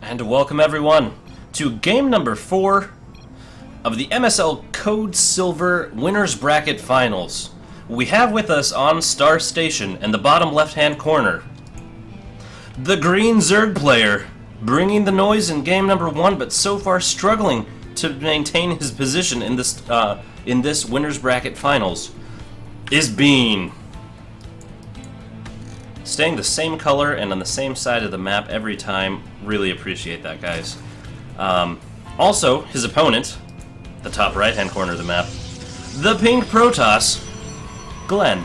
And welcome everyone to game number 4 of the MSL Code Silver Winners Bracket Finals. We have with us on Star Station in the bottom left-hand corner the green Zerg player, bringing the noise in game number 1, but so far struggling to maintain his position in this Winners Bracket Finals, is Bean. Staying the same color and on the same side of the map every time. Really appreciate that, guys. Also, his opponent, the top right-hand corner of the map, the pink Protoss, Glenn.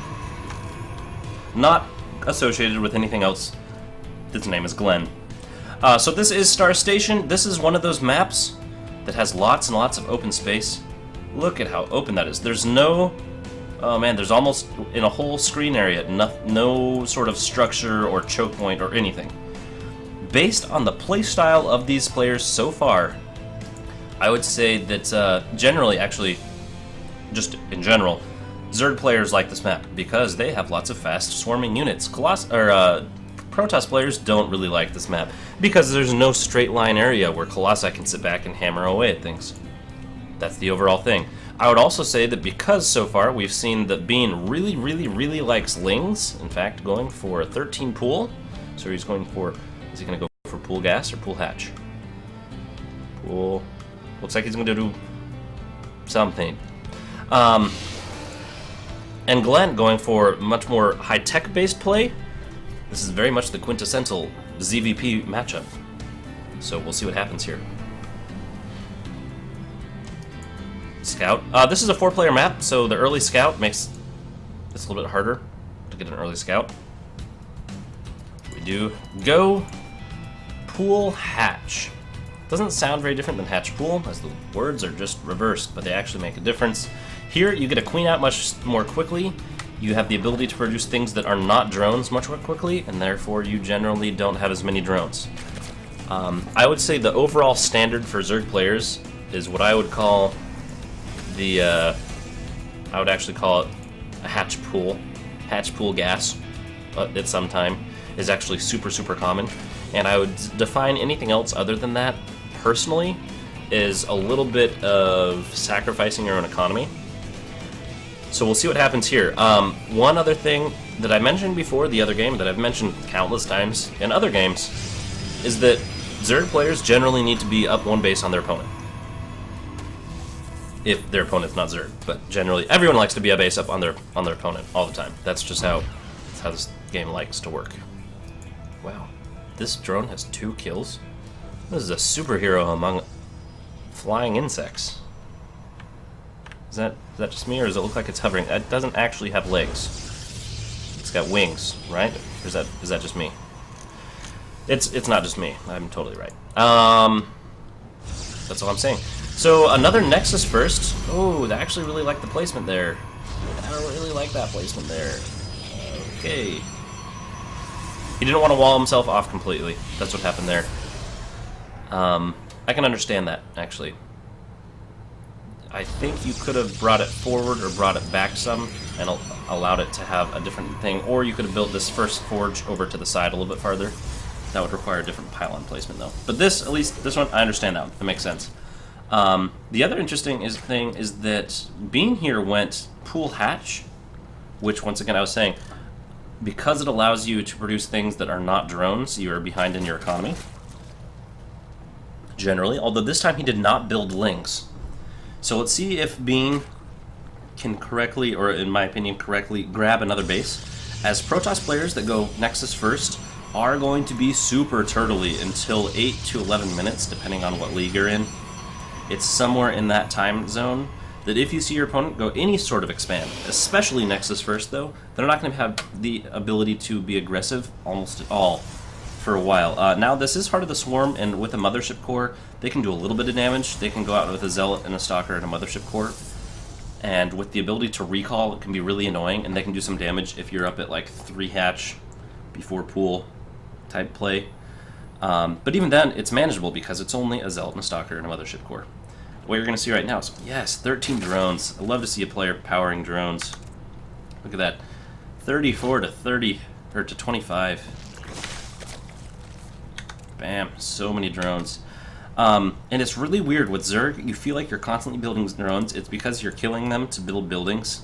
Not associated with anything else. His name is Glenn. So this is Star Station. This is one of those maps that has lots and lots of open space. Look at how open that is. There's no... Oh man, there's almost, in a whole screen area, no sort of structure or choke point or anything. Based on the playstyle of these players so far, I would say that generally, actually, just in general, Zerg players like this map because they have lots of fast swarming units. Protoss players don't really like this map because there's no straight line area where Colossi can sit back and hammer away at things. That's the overall thing. I would also say that because so far we've seen that Bean really likes Lings, in fact going for 13 pool, so he's going for, is he going to go for pool gas or pool hatch? Pool, looks like he's going to do something. And Glenn going for much more high-tech based play. This is very much the quintessential ZVP matchup, so we'll see what happens here. Scout. This is a 4-player map, so the early scout makes this a little bit harder to get an early scout. We do go pool hatch. Doesn't sound very different than hatch pool, as the words are just reversed, but they actually make a difference. Here, you get a queen out much more quickly. You have the ability to produce things that are not drones much more quickly, and therefore you generally don't have as many drones. I would say the overall standard for Zerg players is what I would call I would actually call it a hatch pool. Hatch pool gas at some time is actually super common, and I would define anything else other than that, personally, is a little bit of sacrificing your own economy. So we'll see what happens here. One other thing that I mentioned before the other game, that I've mentioned countless times in other games, is that Zerg players generally need to be up one base on their opponent. If their opponent's not Zerg, but generally everyone likes to be a base up on their opponent all the time. That's just how this game likes to work. Wow, this drone has 2 kills. This is a superhero among flying insects. Is that just me, or does it look like it's hovering? It doesn't actually have legs. It's got wings, right? Or is that just me? It's not just me. I'm totally right. That's all I'm saying. So another Nexus first. Oh, I actually really like the placement there. I don't really like that placement there. Okay. He didn't want to wall himself off completely. That's what happened there. I can understand that, actually. I think you could have brought it forward or brought it back some and allowed it to have a different thing. Or you could have built this first forge over to the side a little bit farther. That would require a different pylon placement, though. But this, at least, this one, I understand now. That makes sense. The other interesting thing is that Bean here went pool hatch, which once again I was saying, because it allows you to produce things that are not drones, you are behind in your economy. Generally, although this time he did not build Lings. So let's see if Bean can correctly, or in my opinion correctly, grab another base. As Protoss players that go Nexus first are going to be super turtley until 8 to 11 minutes, depending on what league you're in. It's somewhere in that time zone that if you see your opponent go any sort of expand, especially Nexus first though, they're not going to have the ability to be aggressive almost at all for a while. Now this is Heart of the Swarm, and with a Mothership Core, they can do a little bit of damage. They can go out with a Zealot and a Stalker and a Mothership Core, and with the ability to recall, it can be really annoying, and they can do some damage if you're up at like 3 hatch before pool type play. But even then, it's manageable because it's only a Zealot and a Stalker and a Mothership Core. What you're going to see right now is, yes, 13 drones. I love to see a player powering drones. Look at that. 34 to 30, or to 25. Bam. So many drones. And it's really weird with Zerg. You feel like you're constantly building drones. It's because you're killing them to build buildings.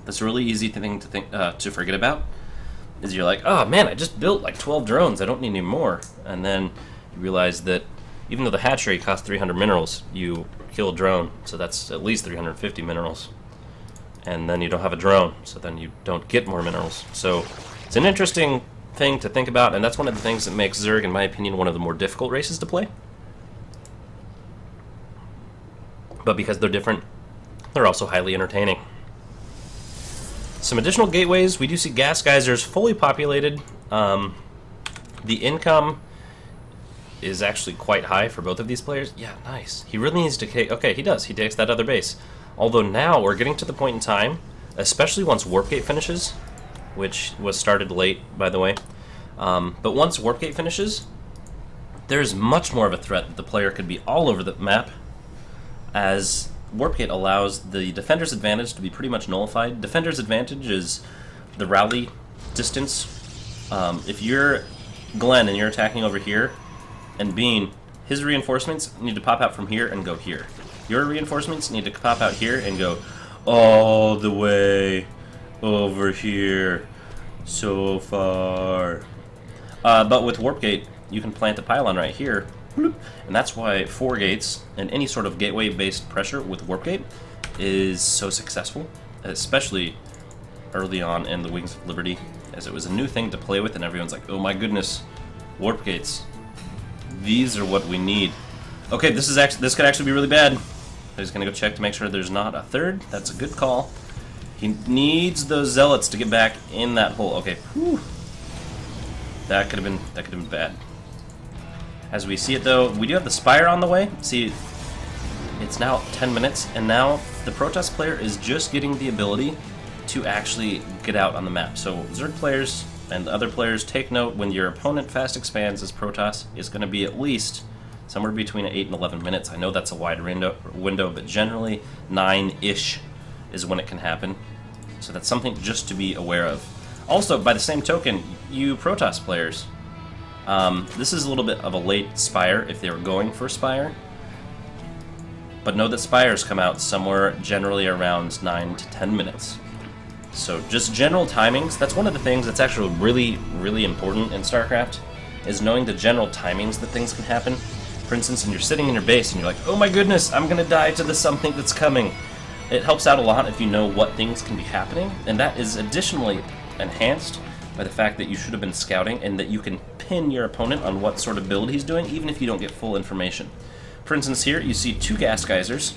That's a really easy thing to forget about. Is you're like, oh man, I just built like 12 drones. I don't need any more. And then you realize that even though the hatchery costs 300 minerals, you kill a drone, so that's at least 350 minerals. And then you don't have a drone, so then you don't get more minerals. So it's an interesting thing to think about, and that's one of the things that makes Zerg, in my opinion, one of the more difficult races to play. But because they're different, they're also highly entertaining. Some additional gateways. We do see gas geysers fully populated. The income is actually quite high for both of these players. Yeah, nice. He really needs to take... Okay, he does. He takes that other base. Although now we're getting to the point in time, especially once Warp Gate finishes, which was started late, by the way. But once Warp Gate finishes, there's much more of a threat that the player could be all over the map, as Warp Gate allows the defender's advantage to be pretty much nullified. Defender's advantage is the rally distance. If you're Glenn and you're attacking over here, and Bean, his reinforcements need to pop out from here and go here. Your reinforcements need to pop out here and go all the way over here, so far. But with Warp Gate, you can plant a pylon right here, and that's why 4 gates and any sort of gateway-based pressure with Warp Gate is so successful, especially early on in the Wings of Liberty, as it was a new thing to play with, and everyone's like, oh my goodness, Warp Gates. These are what we need. Okay, this could actually be really bad. I'm just gonna go check to make sure there's not a third. That's a good call. He needs those zealots to get back in that hole. Okay, whew. That could have been bad. As we see it though, we do have the Spire on the way. See, it's now 10 minutes, and now the Protoss player is just getting the ability to actually get out on the map. So Zerg players and other players, take note, when your opponent fast expands as Protoss, it's going to be at least somewhere between 8 and 11 minutes. I know that's a wide window, but generally 9-ish is when it can happen. So that's something just to be aware of. Also, by the same token, you Protoss players, this is a little bit of a late Spire if they were going for Spire. But know that Spires come out somewhere generally around 9 to 10 minutes. So just general timings, that's one of the things that's actually really, really important in StarCraft, is knowing the general timings that things can happen. For instance, when you're sitting in your base and you're like, oh my goodness, I'm gonna die to the something that's coming. It helps out a lot if you know what things can be happening, and that is additionally enhanced by the fact that you should have been scouting and that you can pin your opponent on what sort of build he's doing, even if you don't get full information. For instance, here you see 2 gas geysers,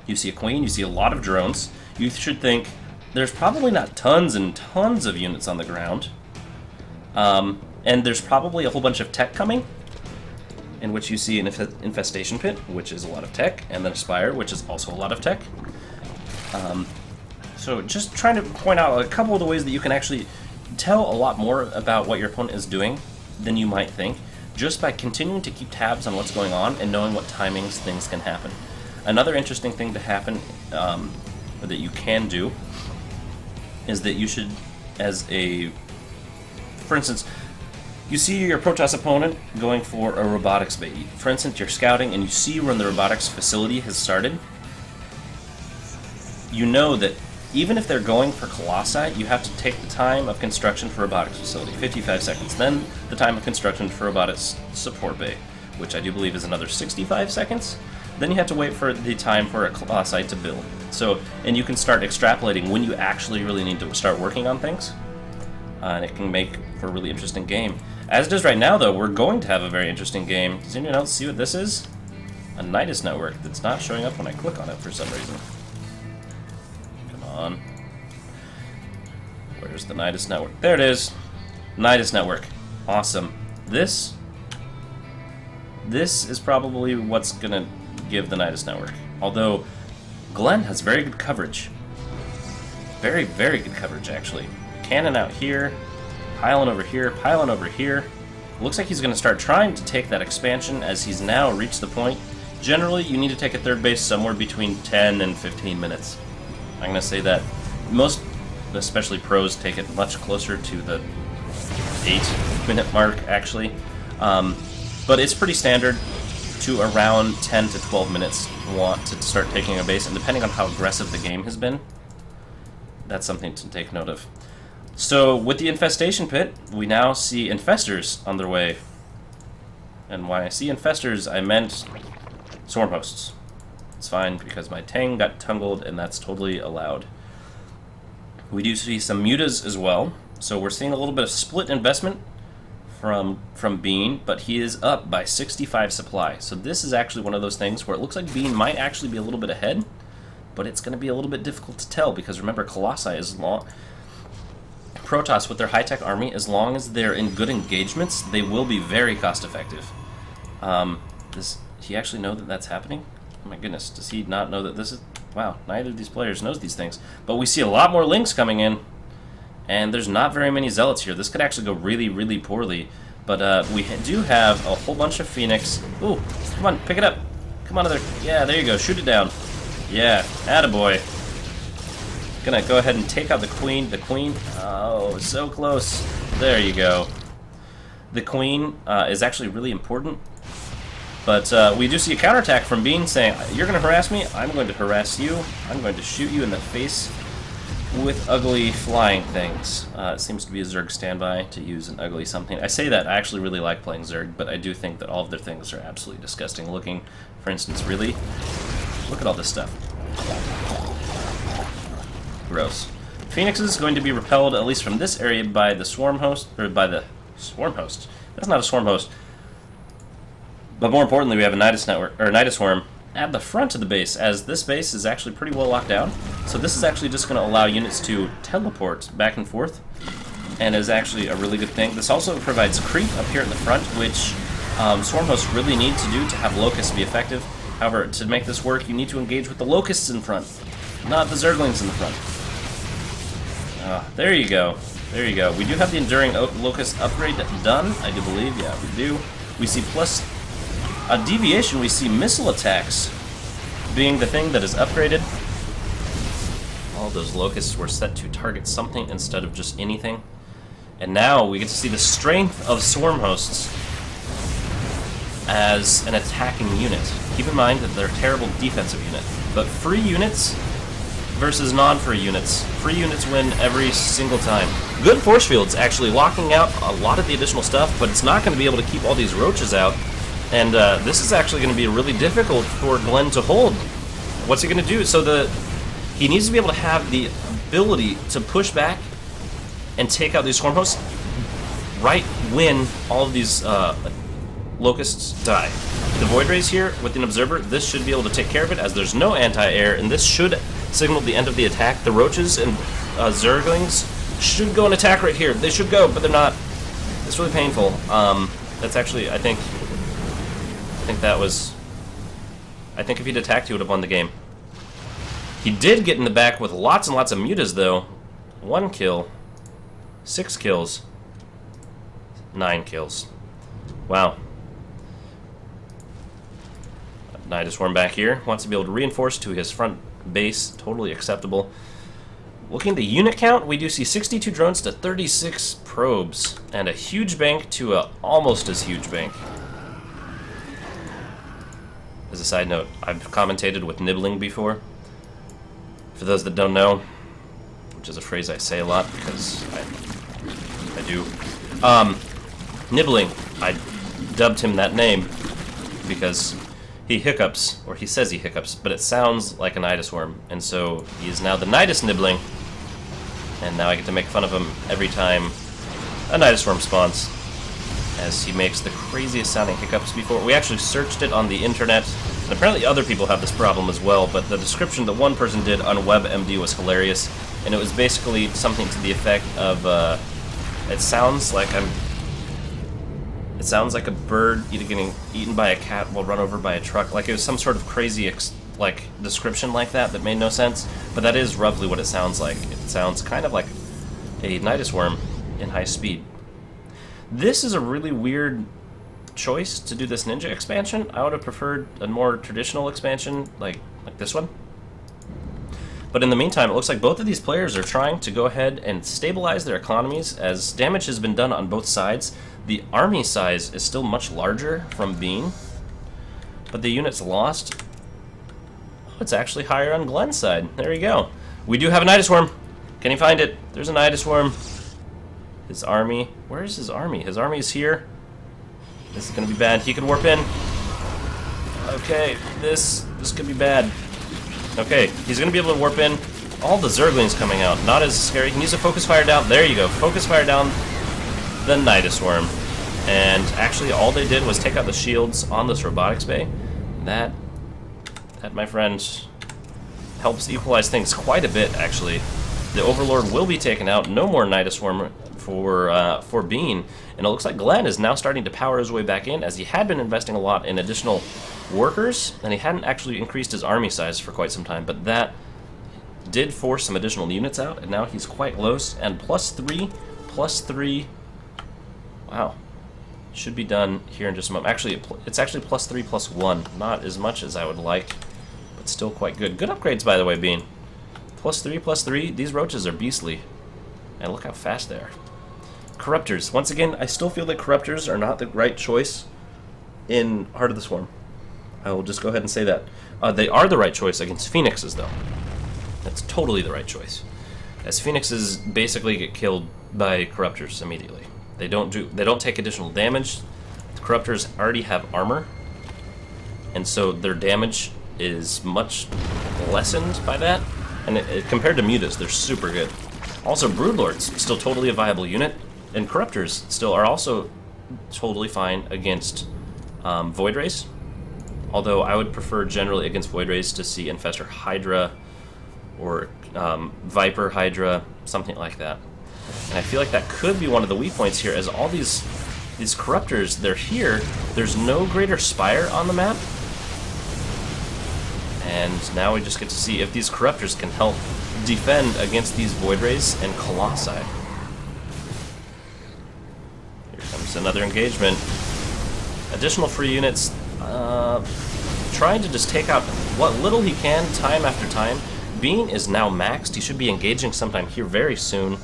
you see a queen, you see a lot of drones. You should think, there's probably not tons and tons of units on the ground. And there's probably a whole bunch of tech coming, in which you see an infestation pit, which is a lot of tech, and then a spire, which is also a lot of tech. So just trying to point out a couple of the ways that you can actually tell a lot more about what your opponent is doing than you might think, just by continuing to keep tabs on what's going on and knowing what timings things can happen. Another interesting thing to happen, or that you can do, is that you should, for instance, you see your Protoss opponent going for a robotics bait. For instance, you're scouting and you see when the robotics facility has started. You know that even if they're going for Colossi, you have to take the time of construction for robotics facility, 55 seconds. Then the time of construction for robotics support bay, which I do believe is another 65 seconds. Then you have to wait for the time for a Colossi to build. So, and you can start extrapolating when you actually really need to start working on things. And it can make for a really interesting game. As it is right now, though, we're going to have a very interesting game. Does anyone else see what this is? A Nidus network that's not showing up when I click on it for some reason. Come on. Where's the Nidus network? There it is. Nidus network. Awesome. This is probably what's gonna give the Nidus network. Although Glenn has very good coverage. Very, very good coverage, actually. Cannon out here, pylon over here, pylon over here. Looks like he's going to start trying to take that expansion as he's now reached the point. Generally, you need to take a third base somewhere between 10 and 15 minutes. I'm going to say that most, especially pros, take it much closer to the 8-minute mark, actually. But it's pretty standard to around 10 to 12 minutes want to start taking a base, and depending on how aggressive the game has been, that's something to take note of. So with the infestation pit, we now see infestors on their way. And when I see infestors, I meant swarm hosts. It's fine because my Tang got tungled, and that's totally allowed. We do see some mutas as well, so we're seeing a little bit of split investment from Bean, but he is up by 65 supply. So this is actually one of those things where it looks like Bean might actually be a little bit ahead, but it's going to be a little bit difficult to tell because remember, Colossi is long. Protoss with their high-tech army, as long as they're in good engagements, they will be very cost-effective. Does he actually know that that's happening? Oh my goodness, does he not know that this is... Wow, neither of these players knows these things. But we see a lot more links coming in, and there's not very many zealots here. This could actually go really, really poorly. But we do have a whole bunch of Phoenix. Ooh, come on, pick it up. Come on, there. Yeah, there you go. Shoot it down. Yeah, attaboy. Gonna go ahead and take out the Queen. The Queen, oh, so close. There you go. The Queen is actually really important. But we do see a counterattack from Bean saying, you're going to harass me? I'm going to harass you. I'm going to shoot you in the face with ugly flying things. It seems to be a Zerg standby to use an ugly something. I say that, I actually really like playing Zerg, but I do think that all of their things are absolutely disgusting looking. For instance, really, look at all this stuff. Gross. Phoenix is going to be repelled, at least from this area, by the swarm host, or by the swarm host. That's not a swarm host. But more importantly, we have a Nidus network, or Nidus Worm at the front of the base, as this base is actually pretty well locked down. So this is actually just going to allow units to teleport back and forth, and is actually a really good thing. This also provides creep up here in the front, which swarm hosts really need to do to have locusts be effective. However, to make this work, you need to engage with the locusts in front, not the zerglings in the front. There you go. There you go. We do have the Enduring Locust upgrade done, I do believe. Yeah, we do. We see plus a deviation. We see missile attacks being the thing that is upgraded. All those locusts were set to target something instead of just anything. And now we get to see the strength of swarm hosts as an attacking unit. Keep in mind that they're a terrible defensive unit, but free units versus non-free units. Free units win every single time. Good force fields actually locking out a lot of the additional stuff, but it's not going to be able to keep all these roaches out. And this is actually going to be really difficult for Glenn to hold. What's he going to do? So he needs to be able to have the ability to push back and take out these swarm hosts right when all of these locusts die. The Void Rays here with an observer, this should be able to take care of it as there's no anti-air, and this should signal the end of the attack. The roaches and zerglings should go and attack right here. They should go, but they're not. It's really painful. That's actually, I think if he'd attacked, he would have won the game. He did get in the back with lots and lots of mutas, though. 1 kill, 6 kills, 9 kills. Wow. Nidus Worm back here wants to be able to reinforce to his front base. Totally acceptable. Looking at the unit count, we do see 62 drones to 36 probes, and a huge bank to a almost as huge bank. As a side note, I've commentated with nibbling before. For those that don't know, which is a phrase I say a lot because I do. Nibbling, I dubbed him that name because he hiccups, or he says he hiccups, but it sounds like a Nidus Worm, and so he is now the Nidus Nibbling, and now I get to make fun of him every time a Nidus Worm spawns, as he makes the craziest sounding hiccups before. We actually searched it on the internet, and apparently other people have this problem as well, but the description that one person did on WebMD was hilarious, and it was basically something to the effect of, it sounds like a bird getting eaten by a cat while run over by a truck. Like, it was some sort of crazy description like that made no sense, but that is roughly what it sounds like. It sounds kind of like a Nidus Worm in high speed. This is a really weird choice to do this ninja expansion. I would have preferred a more traditional expansion like this one. But in the meantime, it looks like both of these players are trying to go ahead and stabilize their economies as damage has been done on both sides. The army size is still much larger from Bean, but the units lost, oh, it's actually higher on Glenn's side. There you go. We do have a Nidusworm. Can he find it? There's a Nidusworm. His army. Where is his army? His army is here. This is going to be bad. He could warp in. Okay, this could be bad. Okay, he's going to be able to warp in. All the Zerglings coming out. Not as scary. He needs to focus fire down. There you go. Focus fire down the Nidusworm. And actually, all they did was take out the shields on this robotics bay. That my friend, helps equalize things quite a bit, actually. The Overlord will be taken out. No more Nidusworm for Bean. And it looks like Glenn is now starting to power his way back in, as he had been investing a lot in additional workers, and he hadn't actually increased his army size for quite some time, but that did force some additional units out, and now he's quite close. And +3, wow, should be done here in just a moment. Actually, it's actually +3, +1, not as much as I would like, but still quite good. Good upgrades, by the way, Bean. +3, +3, these roaches are beastly, and look how fast they are. Corruptors, once again, I still feel that Corruptors are not the right choice in Heart of the Swarm. I will just go ahead and say that. They are the right choice against Phoenixes, though. That's totally the right choice, as Phoenixes basically get killed by Corruptors immediately. They don't take additional damage. The Corruptors already have armor, and so their damage is much lessened by that. And compared to Mutas, they're super good. Also, Broodlords still totally a viable unit, and Corruptors still are also totally fine against Void Rays. Although I would prefer generally against Void Rays to see Infestor Hydra or Viper Hydra, something like that. And I feel like that could be one of the weak points here, as all these Corruptors, they're here. There's no Greater Spire on the map. And now we just get to see if these Corruptors can help defend against these Void Rays and Colossi. Here comes another engagement. Additional free units, trying to just take out what little he can time after time. Bean is now maxed. He should be engaging sometime here very soon.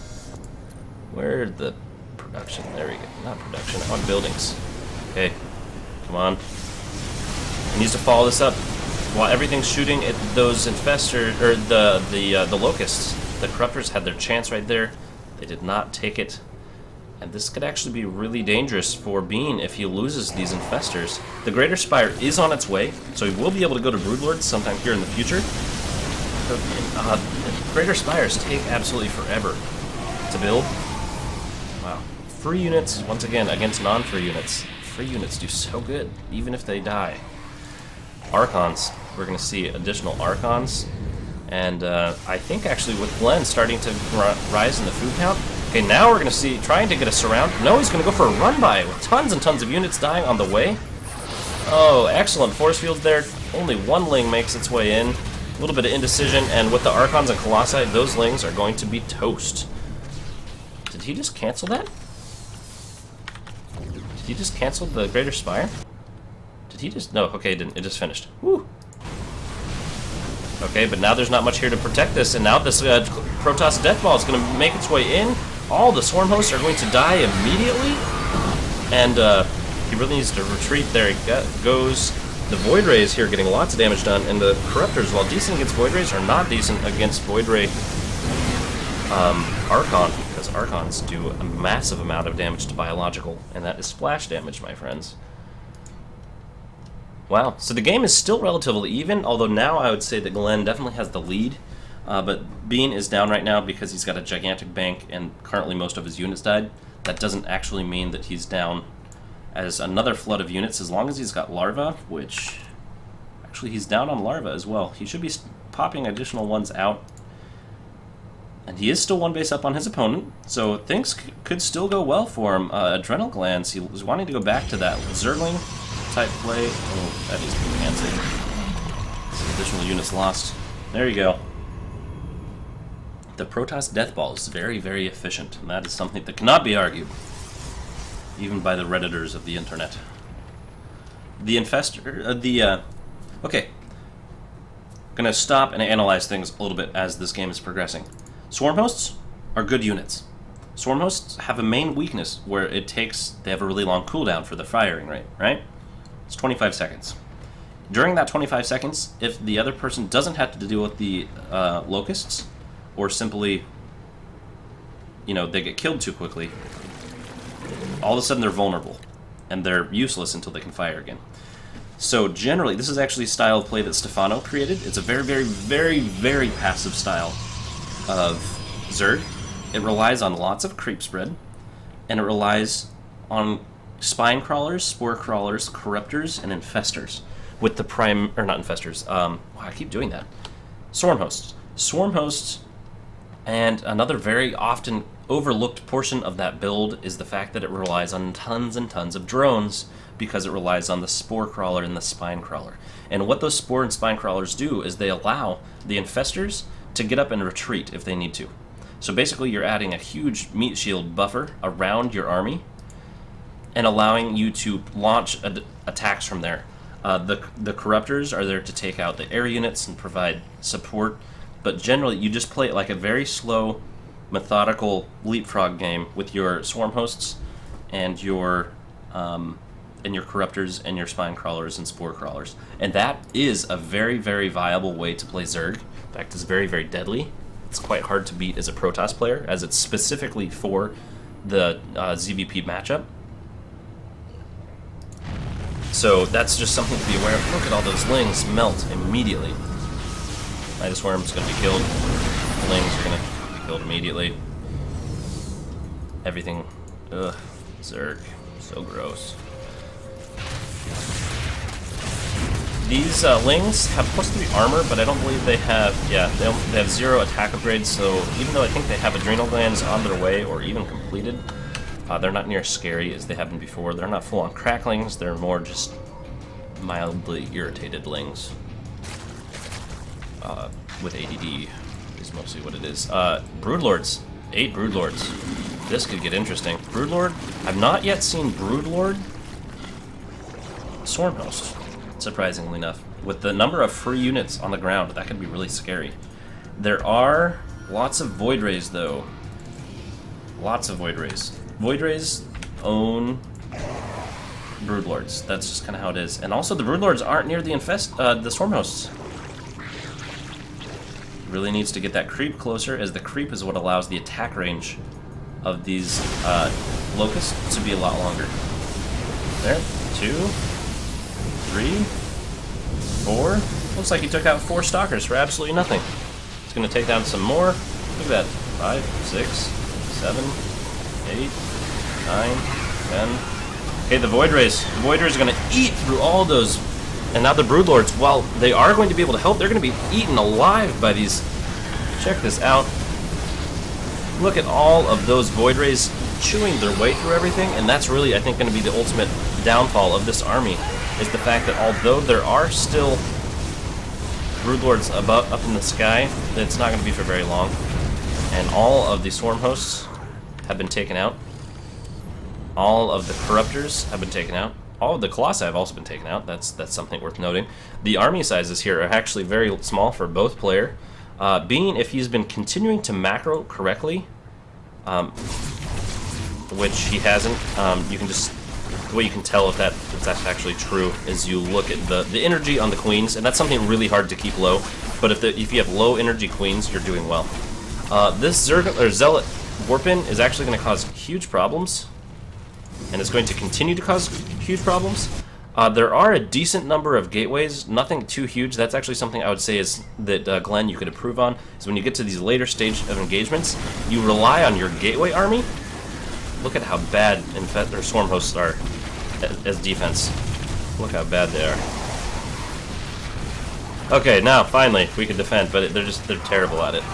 Where's the production? There we go. Not production, I want buildings. Okay, come on. He needs to follow this up. While everything's shooting at those infestors, or the locusts, the Corruptors had their chance right there. They did not take it, and this could actually be really dangerous for Bean if he loses these infestors. The Greater Spire is on its way, so he will be able to go to Broodlords sometime here in the future. Greater Spires take absolutely forever to build. Wow, free units once again against non-free units. Free units do so good, even if they die. Archons. We're going to see additional Archons. And I think actually with Glenn starting to rise in the food count. Okay, now we're going to see trying to get a surround. No, he's going to go for a run-by with tons and tons of units dying on the way. Oh, excellent force fields there. Only one Ling makes its way in. A little bit of indecision, and with the Archons and Colossi, those Lings are going to be toast. Did he just cancel that? Did he just cancel the Greater Spire? Did he just... No, okay, it didn't. It just finished. Woo! Okay, but now there's not much here to protect this, and now this Protoss Death Ball is going to make its way in. All the Swarm Hosts are going to die immediately, and he really needs to retreat. There he goes. The Void Rays here getting lots of damage done, and the Corruptors, while decent against Void Rays, are not decent against Void Ray Archon, because Archons do a massive amount of damage to biological, and that is splash damage, my friends. Wow, so the game is still relatively even, although now I would say that Glenn definitely has the lead. But Bean is down right now because he's got a gigantic bank and currently most of his units died. That doesn't actually mean that he's down as another flood of units, as long as he's got Larva, which... Actually, he's down on Larva as well. He should be popping additional ones out. And he is still one base up on his opponent, so things could still go well for him. Adrenal Glands, he was wanting to go back to that Zergling type play. Oh, that is pretty fancy. Some additional units lost. There you go. The Protoss Death Ball is very, very efficient, and that is something that cannot be argued, even by the Redditors of the internet. The Infestor, okay. Gonna stop and analyze things a little bit as this game is progressing. Swarm Hosts are good units. Swarm hosts have a main weakness where they have a really long cooldown for the firing rate, right? It's 25 seconds. During that 25 seconds, if the other person doesn't have to deal with the locusts, or simply, they get killed too quickly, all of a sudden they're vulnerable, and they're useless until they can fire again. So generally, this is actually a style of play that Stefano created. It's a very, very, very, very passive style of Zerg. It relies on lots of creep spread, and it relies on spine crawlers, spore crawlers, corruptors, and infestors. With the not infestors, I keep doing that. Swarm hosts. Swarm hosts, and another very often overlooked portion of that build is the fact that it relies on tons and tons of drones, because it relies on the spore crawler and the spine crawler. And what those spore and spine crawlers do is they allow the infestors to get up and retreat if they need to. So basically you're adding a huge meat shield buffer around your army and allowing you to launch attacks from there. The corruptors are there to take out the air units and provide support, but generally you just play it like a very slow, methodical leapfrog game with your swarm hosts and your corruptors and your spine crawlers and spore crawlers. And that is a very, very viable way to play Zerg. In fact, it's very, very deadly. It's quite hard to beat as a Protoss player, as it's specifically for the ZVP matchup. So that's just something to be aware of. Look at all those lings melt immediately. Midas Worm's going to be killed. The lings are going to be killed immediately. Everything. Ugh. Zerg. So gross. These lings have +3 armor, but I don't believe they have, they have 0 attack upgrades, so even though I think they have adrenal glands on their way, or even completed, they're not near as scary as they have been before. They're not full-on cracklings, they're more just mildly irritated lings. With ADD is mostly what it is. Broodlords. 8 Broodlords. This could get interesting. Broodlord, I've not yet seen Broodlord Swarm Host, surprisingly enough. With the number of free units on the ground, that could be really scary. There are lots of Void Rays, though. Lots of Void Rays. Void Rays own Broodlords. That's just kind of how it is. And also, the Broodlords aren't near the Swarm Hosts. Really needs to get that creep closer, as the creep is what allows the attack range of these locusts to be a lot longer. There, 2, 3, 4. Looks like he took out 4 stalkers for absolutely nothing. He's going to take down some more. Look at that. 5, 6, 7, 8, 9, 10. Okay, the Void Rays. The Void Rays are going to eat through all those. And now the Broodlords, while they are going to be able to help, they're going to be eaten alive by these. Check this out. Look at all of those Void Rays chewing their way through everything, and that's really, I think, going to be the ultimate downfall of this army, is the fact that although there are still Broodlords up in the sky, it's not going to be for very long. And all of the Swarm Hosts have been taken out. All of the Corruptors have been taken out. All of the Colossi have also been taken out. That's something worth noting. The army sizes here are actually very small for both player. Being if he's been continuing to macro correctly, which he hasn't, you can just, the way you can tell if that's actually true is you look at the energy on the queens, and that's something really hard to keep low. But if you have low energy queens, you're doing well. This Zealot Warpin is actually going to cause huge problems, and it's going to continue to cause huge problems. There are a decent number of gateways, nothing too huge. That's actually something I would say is that Glenn, you could improve on, is when you get to these later stage of engagements, you rely on your gateway army. Look at how bad their Swarm Hosts are as defense. Look how bad they are. Okay, now finally we can defend, but they're terrible at it.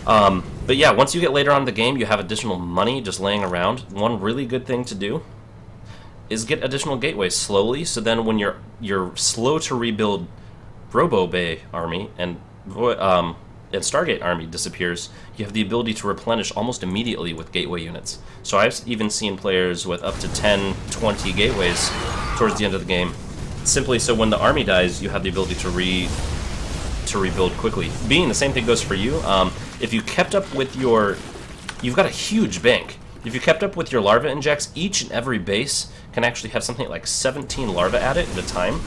But yeah, once you get later on in the game, you have additional money just laying around. One really good thing to do is get additional gateways slowly, so then when you're slow to rebuild Robo Bay army and Stargate army disappears, you have the ability to replenish almost immediately with gateway units. So I've even seen players with up to 10, 20 gateways towards the end of the game, simply so when the army dies, you have the ability to rebuild quickly. Being the same thing goes for you. If you kept up with your you've got a huge bank. If you kept up with your larva injects, each and every base can actually have something like 17 larvae at it at a time.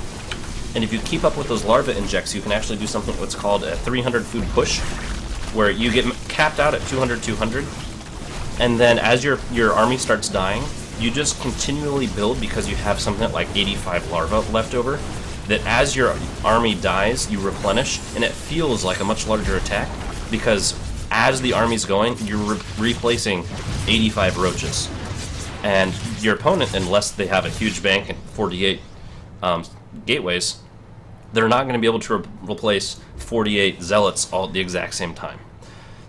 And if you keep up with those larva injects, you can actually do something what's called a 300 food push, where you get capped out at 200. And then as your army starts dying, you just continually build because you have something like 85 larvae left over, that as your army dies, you replenish, and it feels like a much larger attack, because as the army's going, you're replacing 85 roaches. And your opponent, unless they have a huge bank and 48 gateways, they're not going to be able to replace 48 zealots all at the exact same time.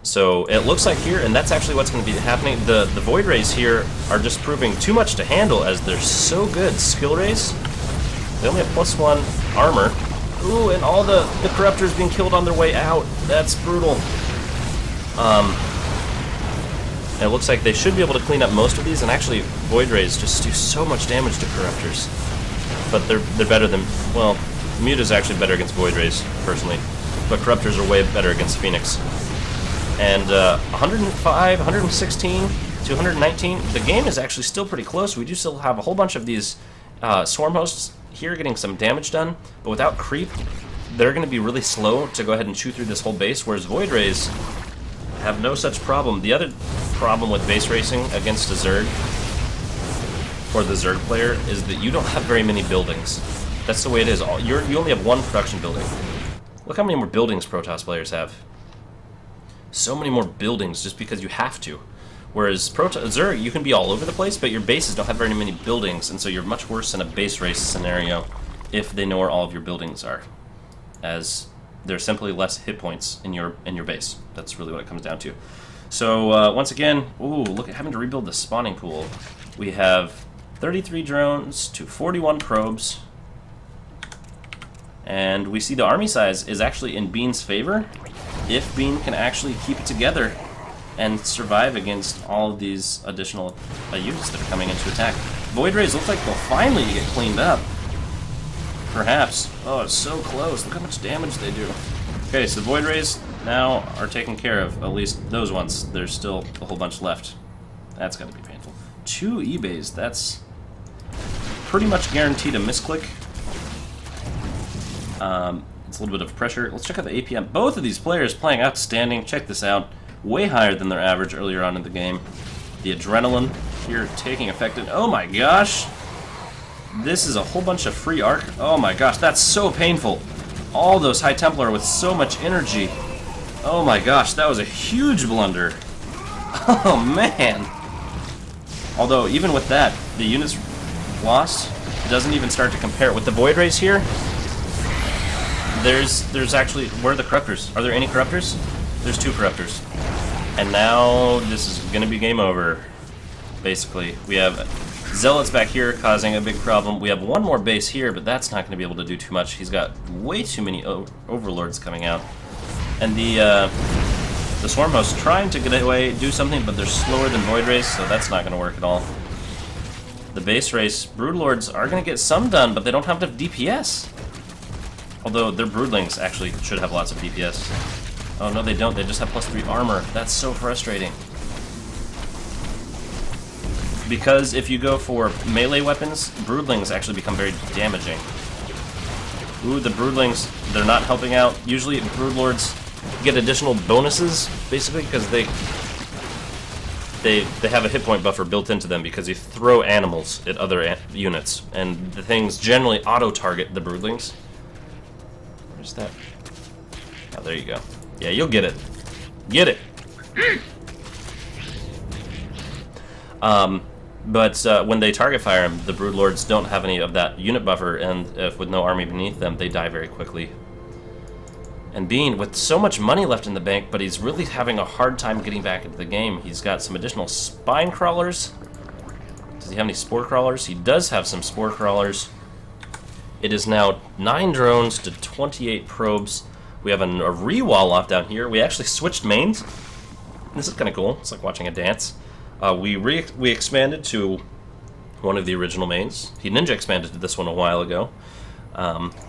So it looks like here, and that's actually what's going to be happening, the Void Rays here are just proving too much to handle as they're so good. Skill Rays, they only have +1 armor. Ooh, and all the Corruptors being killed on their way out. That's brutal. And it looks like they should be able to clean up most of these, and actually Void Rays just do so much damage to Corruptors. But they're better than, well, Mute is actually better against Void Rays, personally. But Corruptors are way better against Phoenix. And 105, 116, 219, the game is actually still pretty close. We do still have a whole bunch of these Swarm Hosts here getting some damage done, but without creep, they're going to be really slow to go ahead and chew through this whole base, whereas Void Rays have no such problem. The other problem with base racing against a Zerg, or the Zerg player, is that you don't have very many buildings. That's the way it is. You only have one production building. Look how many more buildings Protoss players have. So many more buildings just because you have to. Whereas Zerg, you can be all over the place, but your bases don't have very many buildings, and so you're much worse in a base race scenario if they know where all of your buildings are, as there's simply less hit points in your base. That's really what it comes down to. So once again, ooh, look at having to rebuild the spawning pool. We have 33 drones to 41 probes, and we see the army size is actually in Bean's favor if Bean can actually keep it together and survive against all of these additional units that are coming in to attack. Void Rays look like they'll finally get cleaned up. Perhaps. Oh, it's so close. Look how much damage they do. Okay, so Void Rays now are taken care of, at least those ones. There's still a whole bunch left. That's got to be painful. 2 E-Bays, that's pretty much guaranteed a misclick. It's a little bit of pressure. Let's check out the APM. Both of these players playing outstanding. Check this out. Way higher than their average earlier on in the game. The adrenaline here taking effect. And oh my gosh! This is a whole bunch of free arc. Oh my gosh, that's so painful. All those High Templar with so much energy. Oh my gosh, that was a huge blunder. Oh man! Although, even with that, the units lost doesn't even start to compare. With the Void Rays here, there's actually... Where are the Corruptors? Are there any Corruptors? There's 2 Corruptors. And now this is going to be game over, basically. We have Zealots back here causing a big problem. We have one more base here, but that's not going to be able to do too much. He's got way too many Overlords coming out. And the Swarm Hosts trying to get away, do something, but they're slower than Void Rays, so that's not going to work at all. The base race, Broodlords are going to get some done, but they don't have enough DPS. Although their Broodlings actually should have lots of DPS. Oh no, they don't. They just have +3 armor. That's so frustrating. Because if you go for melee weapons, Broodlings actually become very damaging. Ooh, the Broodlings, they're not helping out. Usually Broodlords get additional bonuses, basically, because they have a hit point buffer built into them because you throw animals at other units, and the things generally auto-target the Broodlings. Where's that? Oh, there you go. Yeah, you'll get it. Get it! But when they target fire him, the Broodlords don't have any of that unit buffer, and if with no army beneath them, they die very quickly. And Bean, with so much money left in the bank, but he's really having a hard time getting back into the game. He's got some additional spine crawlers. Does he have any spore crawlers? He does have some spore crawlers. It is now 9 drones to 28 probes. We have a re-wall off down here. We actually switched mains. This is kind of cool. It's like watching a dance. We expanded to one of the original mains. He ninja expanded to this one a while ago.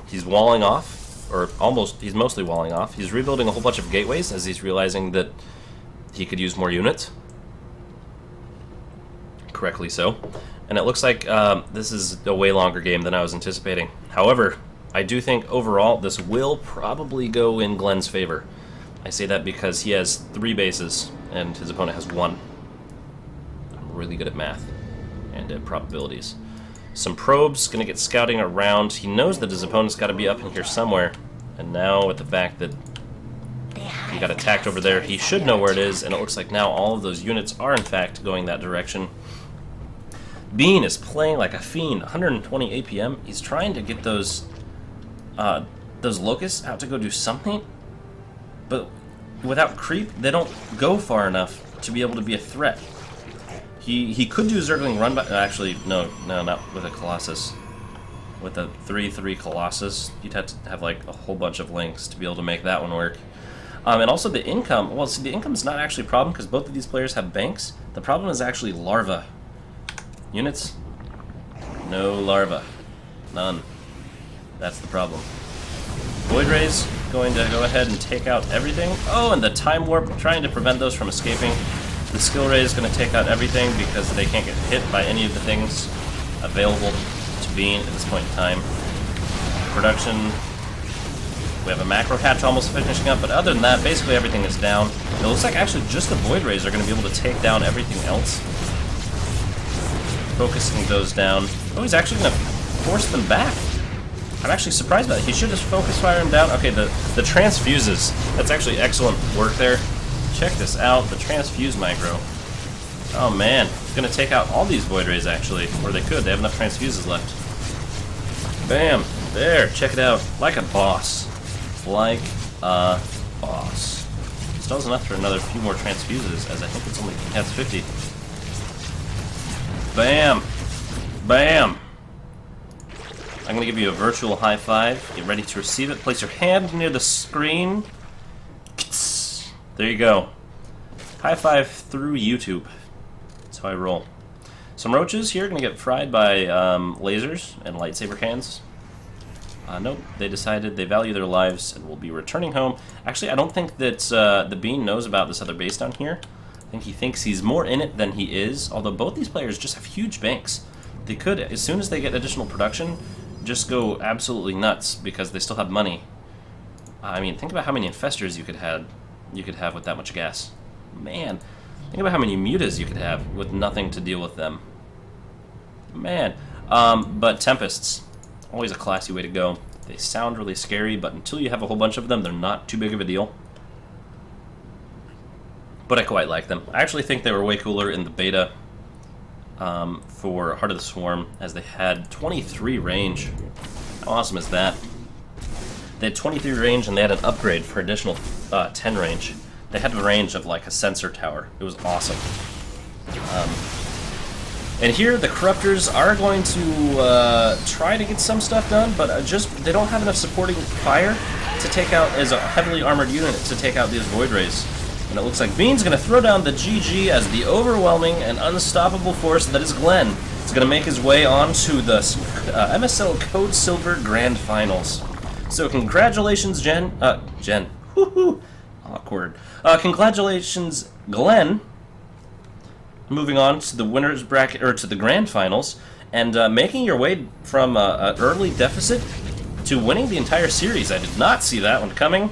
He's walling off, or almost, he's mostly walling off. He's rebuilding a whole bunch of gateways as he's realizing that he could use more units. incorrectly so. And it looks like this is a way longer game than I was anticipating. However, I do think overall this will probably go in Glenn's favor. I say that because he has 3 bases and his opponent has 1. I'm really good at math and at probabilities. Some probes, gonna get scouting around. He knows that his opponent's got to be up in here somewhere. And now with the fact that he got attacked over there, he should know where it is, and it looks like now all of those units are in fact going that direction. Bean is playing like a fiend, 120 APM. He's trying to get those locusts out to go do something, but without creep, they don't go far enough to be able to be a threat. He could do Zergling run by... Actually, no, not with a Colossus. With a 3/3 Colossus, you'd have to have like a whole bunch of links to be able to make that one work. And also the income, well, see, the income's not actually a problem because both of these players have banks. The problem is actually larva. Units? No larva. None. That's the problem. Void Ray's going to go ahead and take out everything. Oh, and the Time Warp, trying to prevent those from escaping. The Skill Ray is going to take out everything because they can't get hit by any of the things available to Bean at this point in time. Production, we have a Macro Hatch almost finishing up, but other than that, basically everything is down. It looks like actually just the Void Rays are going to be able to take down everything else. Focusing those down. Oh, he's actually going to force them back. I'm actually surprised by that. He should just focus fire them down. Okay, the transfuses. That's actually excellent work there. Check this out, the transfuse micro. Oh man, it's gonna take out all these Void Rays actually, or they could. They have enough transfuses left. Bam, there. Check it out, like a boss, like a boss. Still has enough for another few more transfuses, as I think it's only has 50. Bam, bam. I'm gonna give you a virtual high five. Get ready to receive it. Place your hand near the screen. There you go. High five through YouTube. That's how I roll. Some roaches here are going to get fried by lasers and lightsaber cans. Nope, they decided they value their lives and will be returning home. Actually, I don't think that the Bean knows about this other base down here. I think he thinks he's more in it than he is, although both these players just have huge banks. They could, as soon as they get additional production, just go absolutely nuts because they still have money. I mean, think about how many infestors you could have with that much gas. Man, think about how many mutas you could have with nothing to deal with them. Man, but Tempests, always a classy way to go. They sound really scary, but until you have a whole bunch of them, they're not too big of a deal. But I quite like them. I actually think they were way cooler in the beta for Heart of the Swarm, as they had 23 range. How awesome is that? They had 23 range, and they had an upgrade for additional 10 range. They had a range of like a sensor tower. It was awesome. And here, the Corruptors are going to try to get some stuff done, but they don't have enough supporting fire to take out, as a heavily armored unit, to take out these Void Rays. And it looks like Bean's going to throw down the GG as the overwhelming and unstoppable force that is Glenn. He's going to make his way on to the MSL Code Silver Grand Finals. So congratulations, Jen. Woohoo! Awkward. Congratulations, Glenn. Moving on to the winners bracket, or to the grand finals, and making your way from an early deficit to winning the entire series. I did not see that one coming.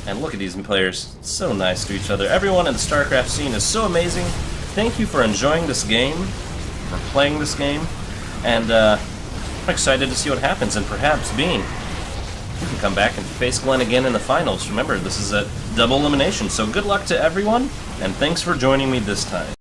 And look at these players, so nice to each other. Everyone in the Starcraft scene is so amazing. Thank you for enjoying this game, for playing this game, and I'm excited to see what happens. And perhaps Bean, you can come back and face Glenn again in the finals. Remember, this is a double elimination, so good luck to everyone, and thanks for joining me this time.